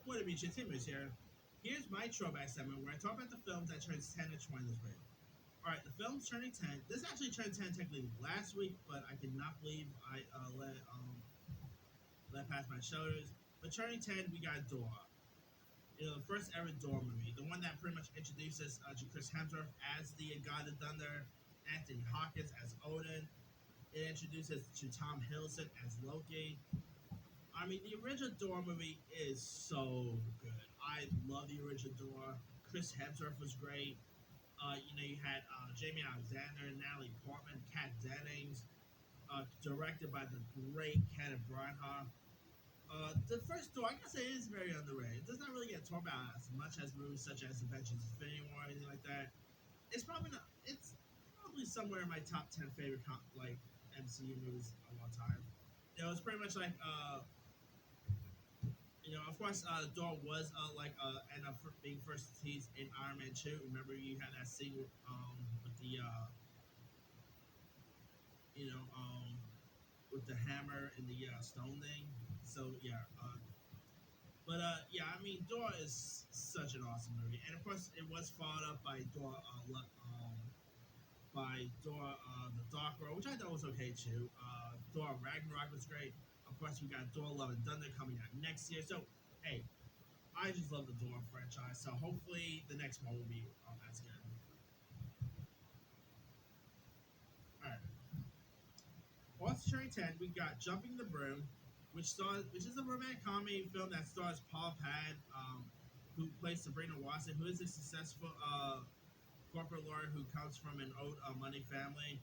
What up, YouTube? Tim is here. Here's my throwback segment where I talk about the films that turns 10 and 20 this week. Alright, the film's turning 10. This actually turned 10 technically last week, but I cannot believe I let pass my shoulders. But turning 10, we got Thor. The first ever Thor movie. The one that pretty much introduces to Chris Hemsworth as the God of Thunder, Anthony Hopkins as Odin. It introduces to Tom Hiddleston as Loki. I mean, the original Thor movie is so good. I love the original Thor. Chris Hemsworth was great. You had Jamie Alexander, Natalie Portman, Kat Dennings, directed by the great Kenneth Branagh. The first Thor, I guess it is very underrated. It does not really get talked about as much as movies such as Avengers Infinity War or anything like that. It's probably not. It's probably somewhere in my top 10 favorite MCU movies of all time. It's pretty much like of course, Thor was end up being first teased in Iron Man 2. Remember, you had that scene with the you know with the hammer and the stone thing. So yeah, yeah, I mean, Thor is such an awesome movie, and of course, it was followed up by Thor the Dark World, which I thought was okay too. Thor Ragnarok was great. Of course, we got Thor Love and Thunder coming out next year. So, hey, I just love the Thor franchise. So hopefully the next one will be as good. All right. Also, turning 10, we got Jumping the Broom, which is a romantic comedy film that stars Paul Pad, who plays Sabrina Watson, who is a successful corporate lawyer who comes from an old money family,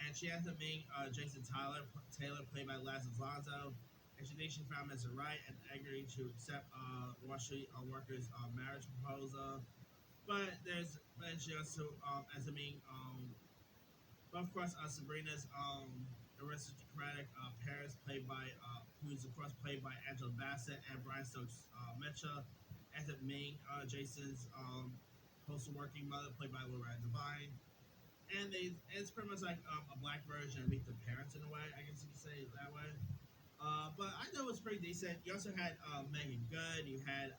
and she has a being Jason Taylor, played by Lazarus Lonzo, and she thinks she found Mr. Right and agreed to accept Wall Street workers' marriage proposal. But she also as a being but of course Sabrina's aristocratic parents played by who's of course played by Angela Bassett and Brian Stokes Mitchell, as a main Jason's postal working mother played by Lorraine Devine. And it's pretty much like a black version of Meet the Parents in a way, I guess you could say it that way. But I thought it was pretty decent. You also had Meagan Good, you had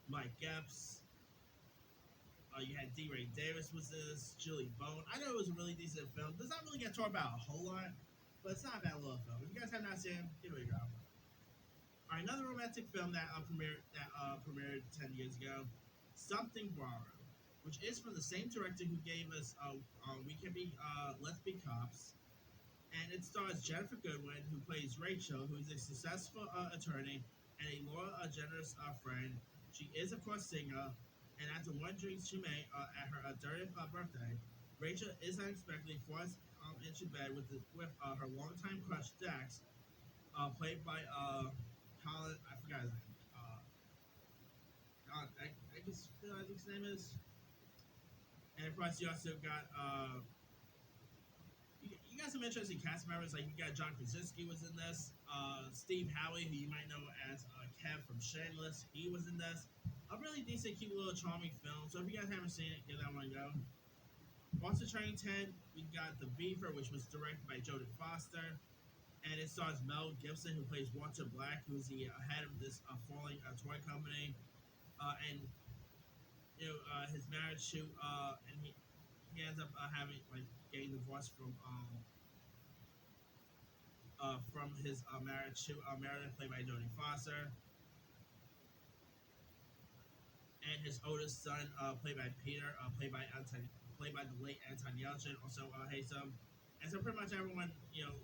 Mike Epps, you had D. Ray Davis was this, Julie Bone. I know it was a really decent film. Does not really get talked about a whole lot, but it's not a bad little film. If you guys have not seen it, give it a go. All right, another romantic film that premiered 10 years ago, Something Borrowed, which is from the same director who gave us We Can Be Let's Be Cops, and it stars Jennifer Goodwin, who plays Rachel, who is a successful attorney and a loyal, generous friend. She is, of course, single, and after one drink she made at her 30th birthday, Rachel is unexpectedly forced into bed with her longtime crush Dax, played by Colin. I forgot his name. I guess I think his name is. And of course, you also got you got some interesting cast members. Like you got John Krasinski was in this. Steve Howey, who you might know as Kev from Shameless, he was in this. A really decent, cute little charming film. So if you guys haven't seen it, give that one a go. Also, turning 10, we got The Beaver, which was directed by Jodie Foster, and it stars Mel Gibson, who plays Walter Black, who's the head of this falling toy company, and his marriage to and he ends up having getting divorced from his marriage to Meredith, played by Jodie Foster, and his oldest son, played by Peter, played by the late Anton Yelchin, also hates him, and so pretty much everyone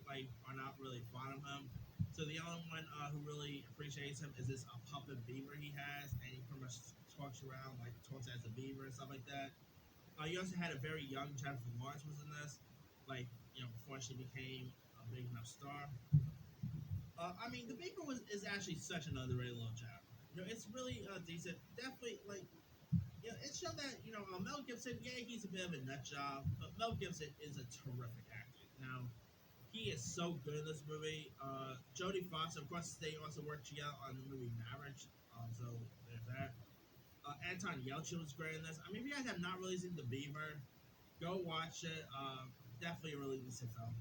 are not really fond of him. So the only one who really appreciates him is this puppet beaver he has, and he pretty much talks around talks as a beaver and stuff like that. You also had a very young Jennifer Lawrence was in this, before she became a big enough star. I mean, The Beaver is actually such an underrated little job. It's really decent. Definitely, it showed that Mel Gibson. Yeah, he's a bit of a nut job, but Mel Gibson is a terrific actor. Now, he is so good in this movie. Jodie Foster, of course, they also worked together on the movie Marriage. So there's that. Anton Yelchin was great in this. I mean, if you guys have not really seen The Beaver, go watch it. Definitely a really decent film.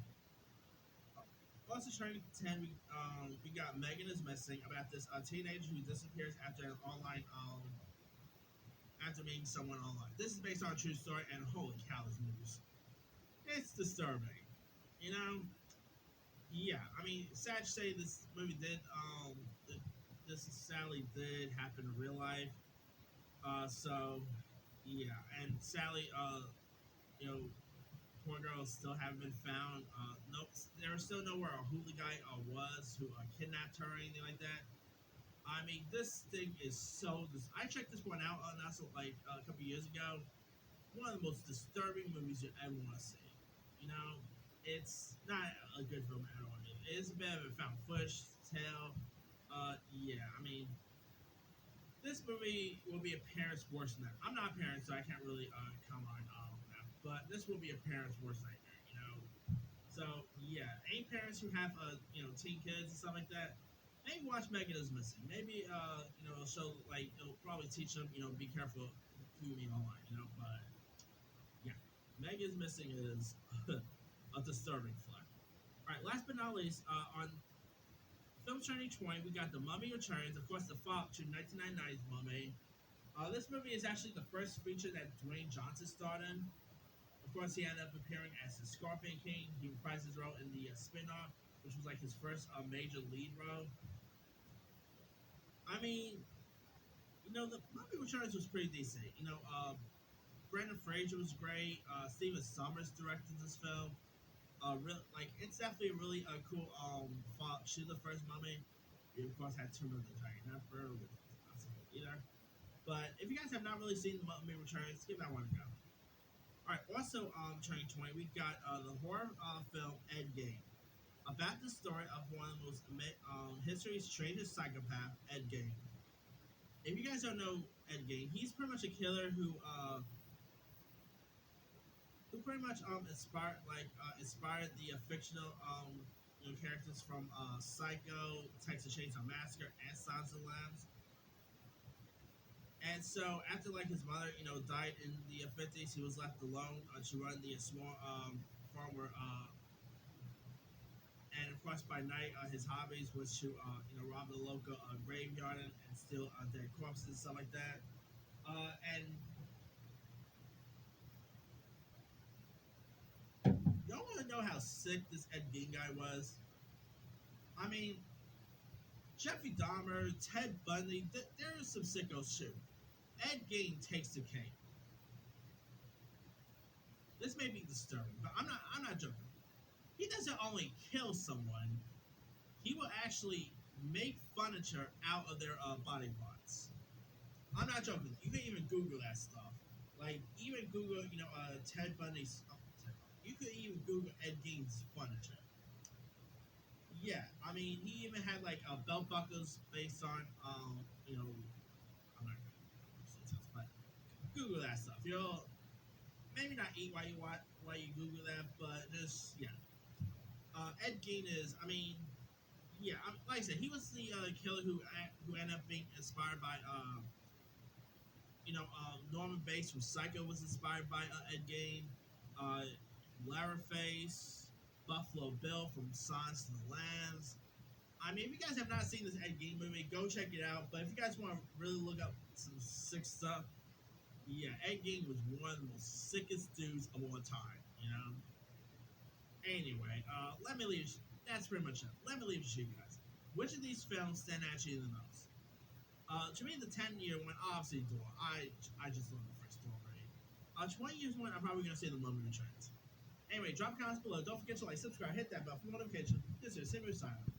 Also, turning 10, we got Meagan is missing about this teenager who disappears after an online after meeting someone online. This is based on a true story, and holy cow, this movie's it's disturbing. You know, yeah. I mean, sad to say this movie did this sadly did happen in real life. So yeah, and sadly, you know, poor girls still haven't been found. No, there is still nowhere a hooli guy was who kidnapped her or anything like that. I mean, this thing is so. I checked this one out not so like a couple years ago. One of the most disturbing movies you ever want to see. You know, it's not a good film at all. It's a bit of a found footage tale. Yeah, I mean, this movie will be a parent's worst nightmare. I'm not a parent, so I can't really comment on that. But this will be a parent's worst nightmare. You know, so yeah, any parents who have teen kids and stuff like that, maybe watch Megan is Missing. Maybe show like it'll probably teach them be careful who you meet online. But yeah, Megan is Missing is a disturbing flick. All right, last but not least, on film turning 20, we got The Mummy Returns. Of course, the follow to 1999's Mummy. This movie is actually the first feature that Dwayne Johnson starred in. Of course, he ended up appearing as the Scorpion King. He reprised his role in the spin-off, which was like his first major lead role. I mean, the Mummy Returns was pretty decent. Brendan Fraser was great. Steven Sommers directed this film. Like it's definitely a really cool follow to the first Mummy. We of course had Tomb of the Dragon Emperor, which was not so good either. But if you guys have not really seen the Mummy Returns, give that one a go. All right. Also, turning 20, we got the horror film Ed Gein, about the story of one of the most history's strangest psychopath, Ed Gein. If you guys don't know Ed Gein, he's pretty much a killer who pretty much inspired the fictional characters from Psycho, Texas Chainsaw Massacre, and Silence of the Lambs. And so after like his mother died in the 50s, he was left alone to run the small farm where and of course by night his hobbies was to rob the local graveyard and steal dead corpses and stuff like that. And y'all want to know how sick this Ed Gein guy was? I mean, Jeffrey Dahmer, Ted Bundy, there's some sickos too. Ed Gein takes the cake. This may be disturbing, but I'm not joking. He doesn't only kill someone; he will actually make furniture out of their body parts. I'm not joking. You can even Google that stuff. Like even Google, Ted Bundy's. You could even Google Ed Gein's furniture. Yeah, I mean, he even had like belt buckles based on, I'm not gonna details, but Google that stuff. Maybe not eat while you Google that, but just yeah. Ed Gein is, I mean, yeah, like I said, he was the killer who ended up being inspired by, Norman Bates from Psycho was inspired by Ed Gein. Uh, Leatherface, Buffalo Bill from Silence of the Lambs. I mean, if you guys have not seen this Ed Gein movie, go check it out. But if you guys want to really look up some sick stuff, yeah, Ed Gein was one of the most sickest dudes of all time. Anyway, let me leave. That's pretty much it. Let me leave it to you guys. Which of these films stand out to you the most? To me, the 10-year one, obviously, Thor. I just love the first Thor already. 20 years one, I'm probably gonna say the Mummy Returns. Anyway, drop comments below. Don't forget to like, subscribe, hit that bell for notifications. This is Samuel signing.